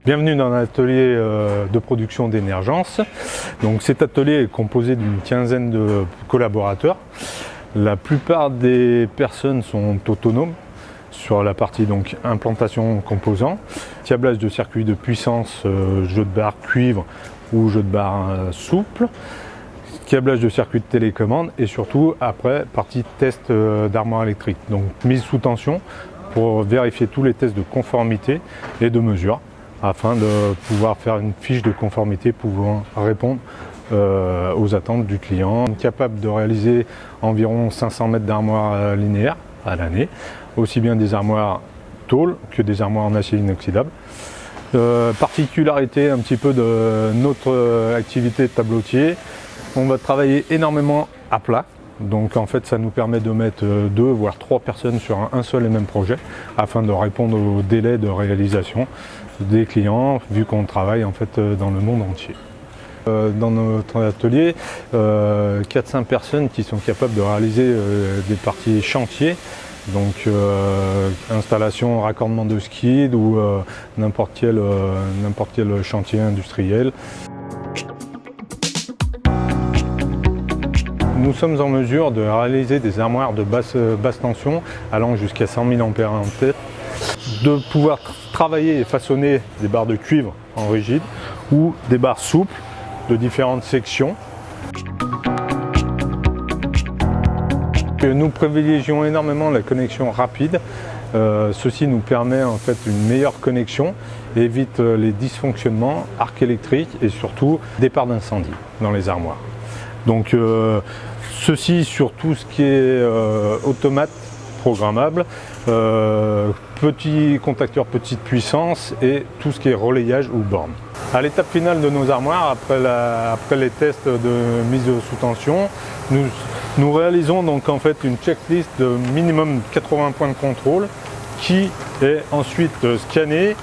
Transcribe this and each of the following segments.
Bienvenue dans l'atelier de production d'Energence. Donc cet atelier est composé d'une quinzaine de collaborateurs. La plupart des personnes sont autonomes sur la partie donc implantation composants, câblage de circuits de puissance, jeu de barre cuivre ou jeu de barre souple, câblage de circuits de télécommande et surtout après partie test d'armoire électrique. Donc mise sous tension pour vérifier tous les tests de conformité et de mesure, afin de pouvoir faire une fiche de conformité pouvant répondre aux attentes du client. Capable de réaliser environ 500 mètres d'armoire linéaire à l'année, aussi bien des armoires tôle que des armoires en acier inoxydable. Particularité un petit peu de notre activité de tableautier, on va travailler énormément à plat. Donc en fait ça nous permet de mettre 2 voire 3 personnes sur un seul et même projet afin de répondre au délai de réalisation des clients vu qu'on travaille en fait dans le monde entier. Dans notre atelier, 4-5 personnes qui sont capables de réaliser des parties chantier, donc installation, raccordement de skid ou n'importe quel chantier industriel. Nous sommes en mesure de réaliser des armoires de basse tension allant jusqu'à 100 000 ampères, de pouvoir travailler et façonner des barres de cuivre en rigide ou des barres souples de différentes sections. Nous privilégions énormément la connexion rapide. Ceci nous permet en fait une meilleure connexion, évite les dysfonctionnements, arcs électriques et surtout départ d'incendie dans les armoires. Donc ceci sur tout ce qui est automate programmable, petit contacteur petite puissance et tout ce qui est relayage ou borne. À l'étape finale de nos armoires, après les tests de mise sous tension, nous réalisons donc en fait une checklist de minimum 80 points de contrôle qui est ensuite scannée,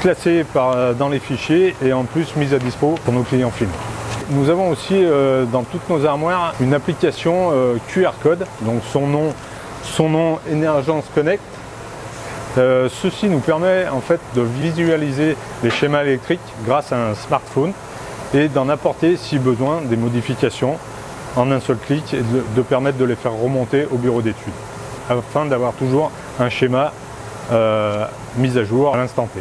classée dans les fichiers et en plus mise à dispo pour nos clients finaux. Nous avons aussi dans toutes nos armoires une application QR code, donc son nom Energence Connect. Ceci nous permet en fait de visualiser les schémas électriques grâce à un smartphone et d'en apporter si besoin des modifications en un seul clic et de permettre de les faire remonter au bureau d'études afin d'avoir toujours un schéma mis à jour à l'instant T.